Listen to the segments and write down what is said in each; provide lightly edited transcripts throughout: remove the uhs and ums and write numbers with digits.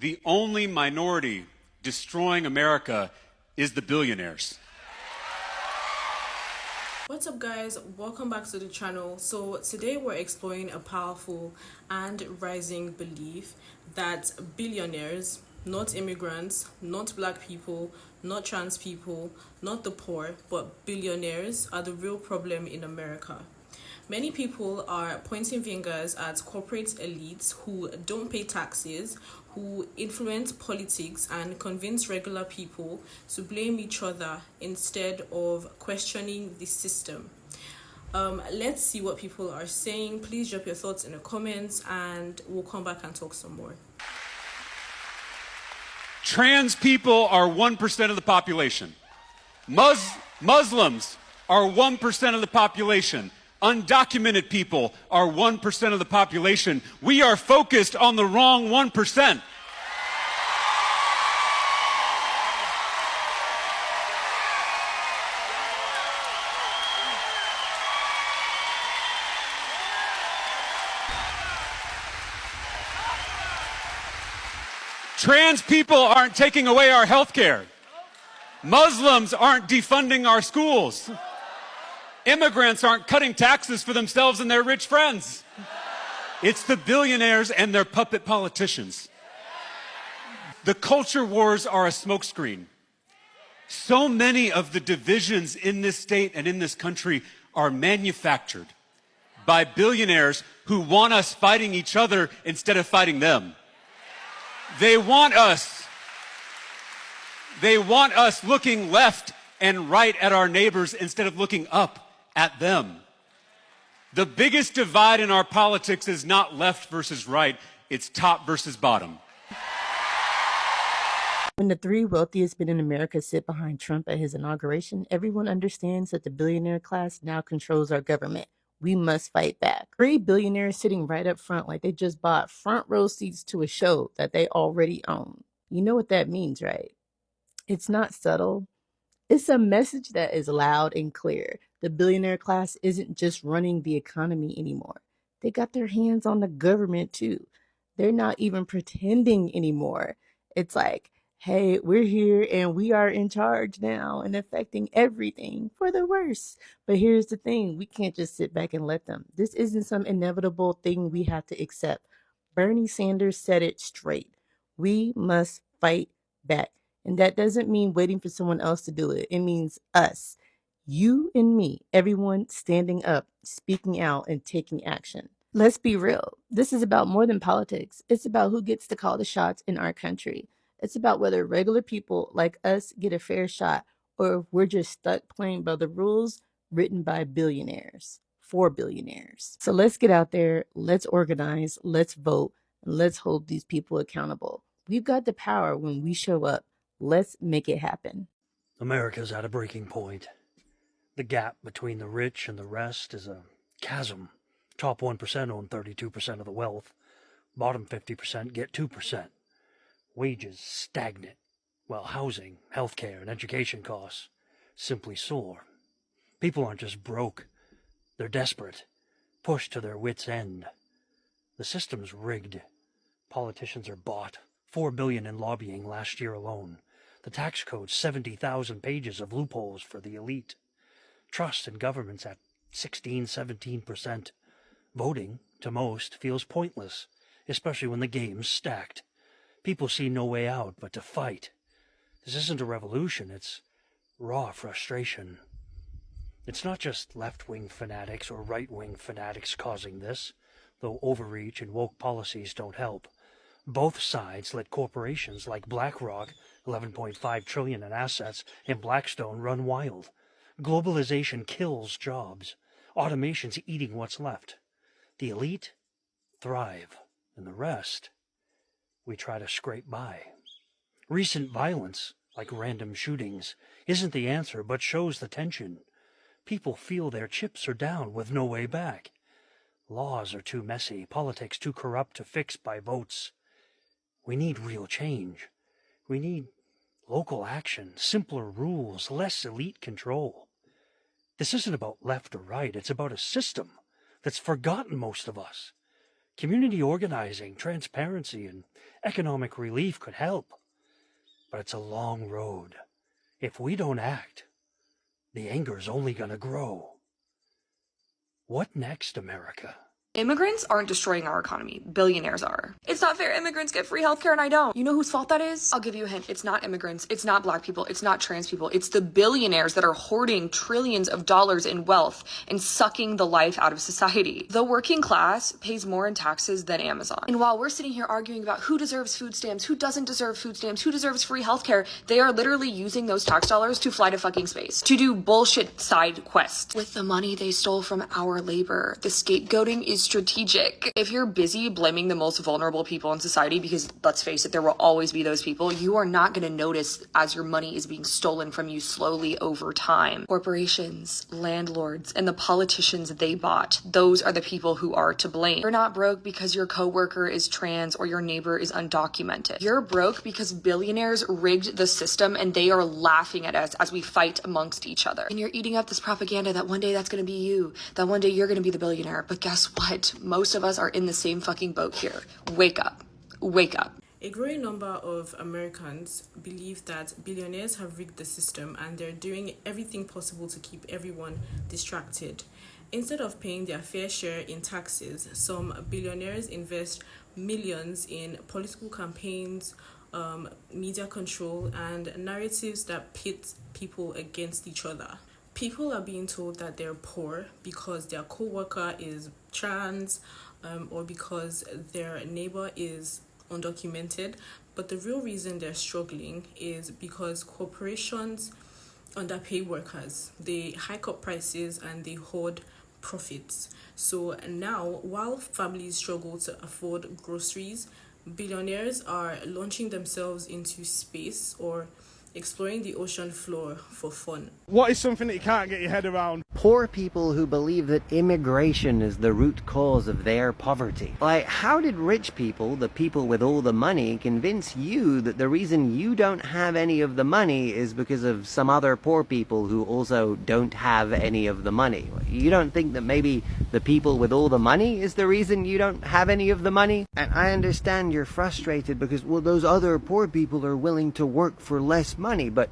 The only minority destroying America is the billionaires. What's up guys, welcome back to the channel. So today we're exploring a powerful and rising belief that billionaires, not immigrants, not black people, not trans people, not the poor, but billionaires are the real problem in America. Many people are pointing fingers at corporate elites who don't pay taxes, who influence politics and convince regular people to blame each other instead of questioning the system. Let's see what people are saying. Please drop your thoughts in the comments and we'll come back and talk some more. Trans people are 1% of the population. Muslims are 1% of the population. Undocumented people are 1% of the population. We are focused on the wrong 1%. Trans people aren't taking away our health care. Muslims aren't defunding our schools. Immigrants aren't cutting taxes for themselves and their rich friends. It's the billionaires and their puppet politicians. The culture wars are a smokescreen. So many of the divisions in this state and in this country are manufactured by billionaires who want us fighting each other instead of fighting them. They want us looking left and right at our neighbors instead of looking up at them. The biggest divide in our politics is not left versus right, it's top versus bottom. When the three wealthiest men in America sit behind Trump at his inauguration, everyone understands that the billionaire class now controls our government. We must fight back. 3 billionaires sitting right up front like they just bought front row seats to a show that they already own. You know what that means, right? It's not subtle. It's a message that is loud and clear. The billionaire class isn't just running the economy anymore. They got their hands on the government too. They're not even pretending anymore. It's like, hey, we're here and we are in charge now and affecting everything for the worse. But here's the thing, we can't just sit back and let them. This isn't some inevitable thing we have to accept. Bernie Sanders said it straight. We must fight back. And that doesn't mean waiting for someone else to do it. It means us, you and me, everyone standing up, speaking out, and taking action. Let's be real. This is about more than politics. It's about who gets to call the shots in our country. It's about whether regular people like us get a fair shot or if we're just stuck playing by the rules written by billionaires, for billionaires. So let's get out there, let's organize, let's vote, and let's hold these people accountable. We've got the power when we show up. Let's make it happen. America's at a breaking point. The gap between the rich and the rest is a chasm. Top 1% own 32% of the wealth. Bottom 50% get 2%. Wages stagnant, while housing, healthcare, and education costs simply soar. People aren't just broke. They're desperate, pushed to their wits' end. The system's rigged. Politicians are bought. $4 billion in lobbying last year alone. The tax code, 70,000 pages of loopholes for the elite. Trust in government's at 16-17%. Voting, to most, feels pointless, especially when the game's stacked. People see no way out but to fight. This isn't a revolution, it's raw frustration. It's not just left-wing fanatics or right-wing fanatics causing this, though overreach and woke policies don't help. Both sides let corporations like BlackRock, $11.5 trillion in assets, and Blackstone run wild. Globalization kills jobs. Automation's eating what's left. The elite thrive, and the rest, we try to scrape by. Recent violence, like random shootings, isn't the answer, but shows the tension. People feel their chips are down with no way back. Laws are too messy, politics too corrupt to fix by votes. We need real change. We need local action, simpler rules, less elite control. This isn't about left or right. It's about a system that's forgotten most of us. Community organizing, transparency, and economic relief could help. But it's a long road. If we don't act, the anger's only gonna grow. What next, America? Immigrants aren't destroying our economy. Billionaires are. It's not fair immigrants get free healthcare and I don't. You know whose fault that is? I'll give you a hint. It's not immigrants. It's not black people. It's not trans people. It's the billionaires that are hoarding trillions of dollars in wealth and sucking the life out of society. The working class pays more in taxes than Amazon. And while we're sitting here arguing about who deserves food stamps, who doesn't deserve food stamps, who deserves free healthcare, they are literally using those tax dollars to fly to fucking space, to do bullshit side quests with the money they stole from our labor. The scapegoating is strategic. If you're busy blaming the most vulnerable people in society, because let's face it, there will always be those people, you are not going to notice as your money is being stolen from you slowly over time. Corporations, landlords, and the politicians they bought, those are the people who are to blame. You're not broke because your coworker is trans or your neighbor is undocumented. You're broke because billionaires rigged the system and they are laughing at us as we fight amongst each other. And you're eating up this propaganda that one day that's going to be you, that one day you're going to be the billionaire. But guess what? Most of us are in the same fucking boat here. Wake up. Wake up. A growing number of Americans believe that billionaires have rigged the system and they're doing everything possible to keep everyone distracted. Instead of paying their fair share in taxes, some billionaires invest millions in political campaigns, media control, and narratives that pit people against each other. People are being told that they're poor because their co-worker is trans, or because their neighbor is undocumented. But the real reason they're struggling is because corporations underpay workers. They hike up prices and they hoard profits. So now, while families struggle to afford groceries, billionaires are launching themselves into space or exploring the ocean floor for fun. What is something that you can't get your head around? Poor people who believe that immigration is the root cause of their poverty. Like, how did rich people, the people with all the money, convince you that the reason you don't have any of the money is because of some other poor people who also don't have any of the money? You don't think that maybe the people with all the money is the reason you don't have any of the money? And I understand you're frustrated because, well, those other poor people are willing to work for less money, but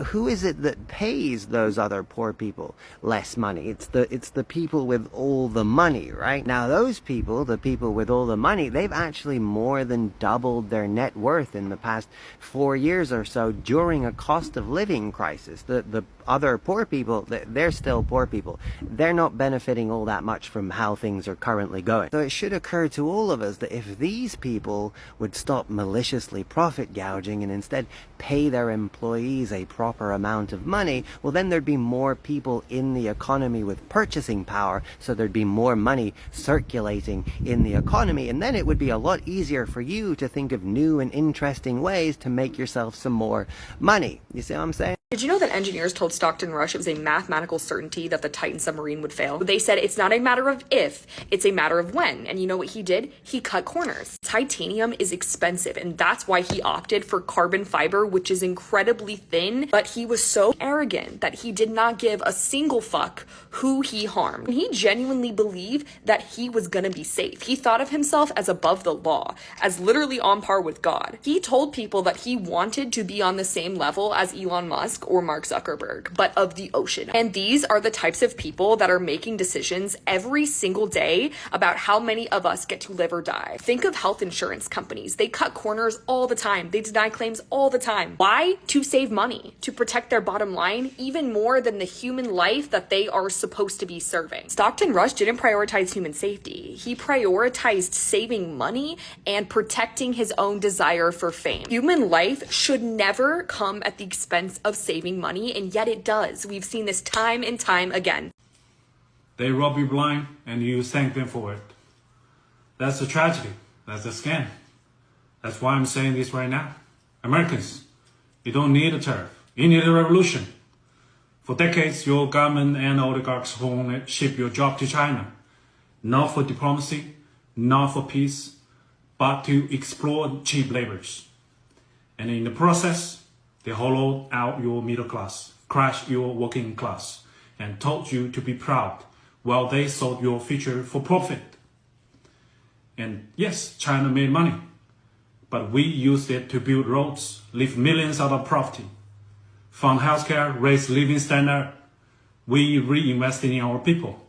who is it that pays those other poor people less money? It's the people with all the money, right? Now those people, the people with all the money, they've actually more than doubled their net worth in the past 4 years or so during a cost of living crisis. The other poor people, they're still poor people. They're not benefiting all that much from how things are currently going. So it should occur to all of us that if these people would stop maliciously profit gouging and instead pay their employees a proper amount of money, well, then there'd be more people in the economy with purchasing power, so there'd be more money circulating in the economy, and then it would be a lot easier for you to think of new and interesting ways to make yourself some more money. You see what I'm saying? Did you know that engineers told Stockton Rush it was a mathematical certainty that the Titan submarine would fail? They said it's not a matter of if, it's a matter of when. And you know what he did? He cut corners. Titanium is expensive, and that's why he opted for carbon fiber, which is incredibly thin. But he was so arrogant that he did not give a single fuck who he harmed. He genuinely believed that he was gonna be safe. He thought of himself as above the law, as literally on par with God. He told people that he wanted to be on the same level as Elon Musk or Mark Zuckerberg, but of the ocean. And these are the types of people that are making decisions every single day about how many of us get to live or die. Think of health insurance companies. They cut corners all the time. They deny claims all the time. Why? To save money, to protect their bottom line, even more than the human life that they are supposed to be serving. Stockton Rush didn't prioritize human safety. He prioritized saving money and protecting his own desire for fame. Human life should never come at the expense of saving money, and yet it does. We've seen this time and time again. They rob you blind and you thank them for it. That's a tragedy. That's a scam. That's why I'm saying this right now. Americans, you don't need a tariff. You need a revolution. For decades, your government and oligarchs ship your job to China. Not for diplomacy, not for peace, but to exploit cheap laborers. And in the process, they hollowed out your middle class, crushed your working class, and told you to be proud while they sold your future for profit. And yes, China made money, but we used it to build roads, lift millions out of poverty, fund healthcare, raise living standard. We reinvested in our people.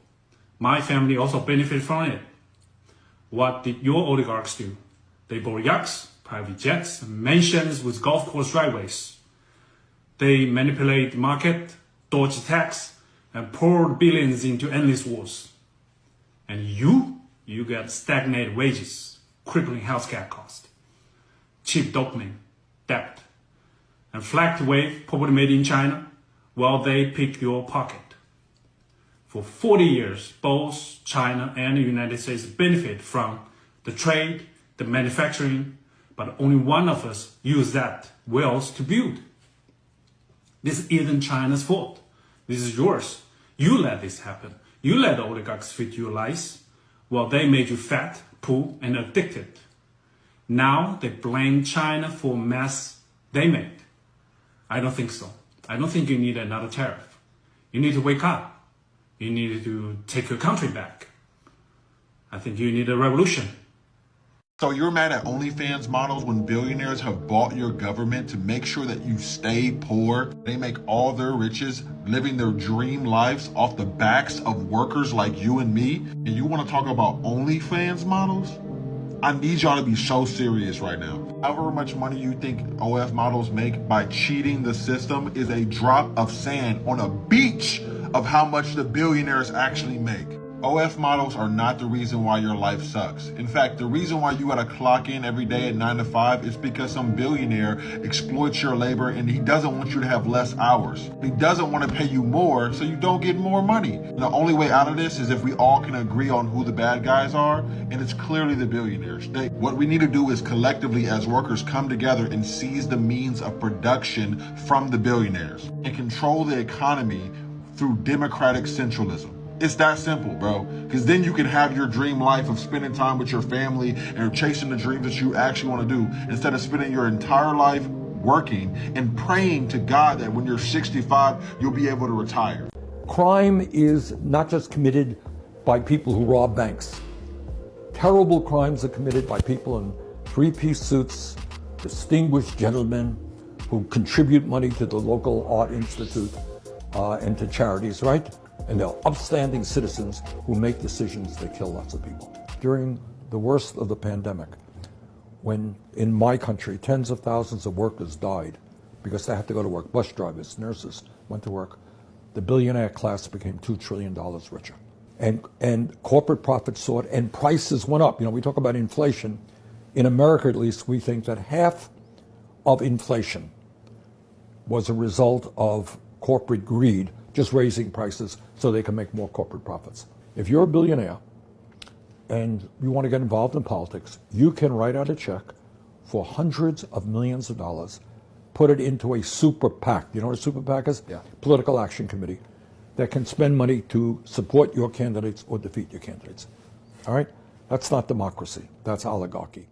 My family also benefited from it. What did your oligarchs do? They bought yachts, private jets, mansions with golf course driveways. They manipulate the market, dodged tax, and poured billions into endless wars. And you get stagnated wages, crippling healthcare costs, cheap dopamine, debt, and flagged wave property made in China while they pick your pocket. For 40 years, both China and the United States benefit from the trade, the manufacturing, but only one of us use that wealth to build. This isn't China's fault. This is yours. You let this happen. You let the oligarchs feed you lies while they made you fat, poor, and addicted. Now they blame China for mess they made. I don't think so. I don't think you need another tariff. You need to wake up. You need to take your country back. I think you need a revolution. So you're mad at OnlyFans models when billionaires have bought your government to make sure that you stay poor? They make all their riches living their dream lives off the backs of workers like you and me? And you want to talk about OnlyFans models? I need y'all to be so serious right now. However much money you think OF models make by cheating the system is a drop of sand on a beach of how much the billionaires actually make. OF models are not the reason why your life sucks. In fact, the reason why you gotta clock in every day at 9 to 5 is because some billionaire exploits your labor and he doesn't want you to have less hours. He doesn't want to pay you more so you don't get more money. And the only way out of this is if we all can agree on who the bad guys are, and it's clearly the billionaires. What we need to do is collectively as workers come together and seize the means of production from the billionaires and control the economy through democratic centralism. It's that simple, bro. Because then you can have your dream life of spending time with your family and chasing the dreams that you actually want to do instead of spending your entire life working and praying to God that when you're 65, you'll be able to retire. Crime is not just committed by people who rob banks. Terrible crimes are committed by people in three-piece suits, distinguished gentlemen who contribute money to the local art institute and to charities, right? And they're upstanding citizens who make decisions that kill lots of people. During the worst of the pandemic, when in my country tens of thousands of workers died because they had to go to work, bus drivers, nurses went to work, the billionaire class became $2 trillion richer. And corporate profits soared and prices went up. You know, we talk about inflation. In America, at least, we think that half of inflation was a result of corporate greed, just raising prices so they can make more corporate profits. If you're a billionaire and you want to get involved in politics, you can write out a check for hundreds of millions of dollars, put it into a super PAC. You know what a super PAC is? Yeah. Political Action Committee that can spend money to support your candidates or defeat your candidates. All right? That's not democracy. That's oligarchy.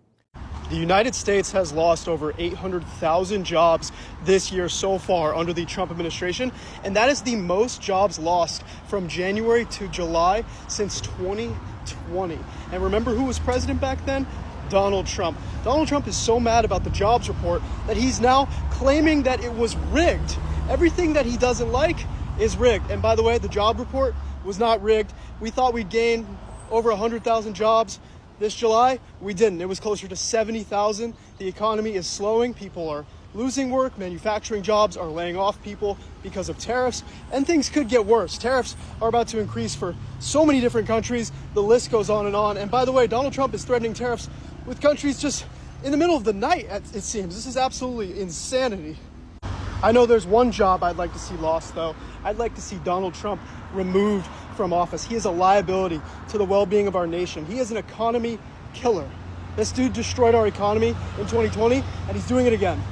The United States has lost over 800,000 jobs this year so far under the Trump administration, and that is the most jobs lost from January to July since 2020. And remember who was president back then? Donald Trump. Donald Trump is so mad about the jobs report that he's now claiming that it was rigged. Everything that he doesn't like is rigged. And by the way, the job report was not rigged. We thought we'd gain over 100,000 jobs this July. We didn't. It was closer to 70,000. The economy is slowing. People are losing work. Manufacturing jobs are laying off people because of tariffs, and things could get worse. Tariffs are about to increase for so many different countries. The list goes on and on. And by the way, Donald Trump is threatening tariffs with countries just in the middle of the night, it seems. This is absolutely insanity. I know there's one job I'd like to see lost, though. I'd like to see Donald Trump removed from office. He is a liability to the well-being of our nation. He is an economy killer. This dude destroyed our economy in 2020, and he's doing it again.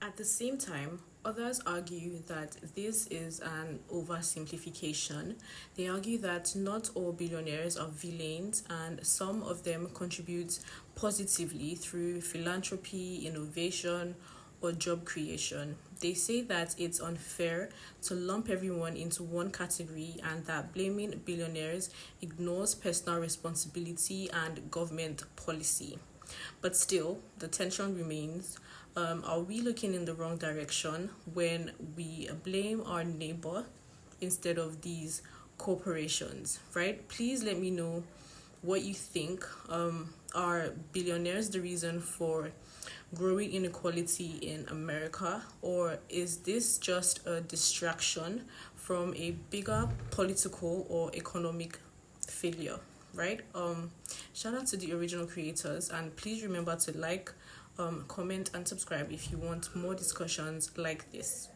At the same time, others argue that this is an oversimplification. They argue that not all billionaires are villains, and some of them contribute positively through philanthropy, innovation, or job creation. They say that it's unfair to lump everyone into one category and that blaming billionaires ignores personal responsibility and government policy. But still, the tension remains. Are we looking in the wrong direction when we blame our neighbor instead of these corporations, right? Please let me know what you think. Are billionaires the reason for growing inequality in America, or is this just a distraction from a bigger political or economic failure, right? Shout out to the original creators, and please remember to like, comment and subscribe if you want more discussions like this.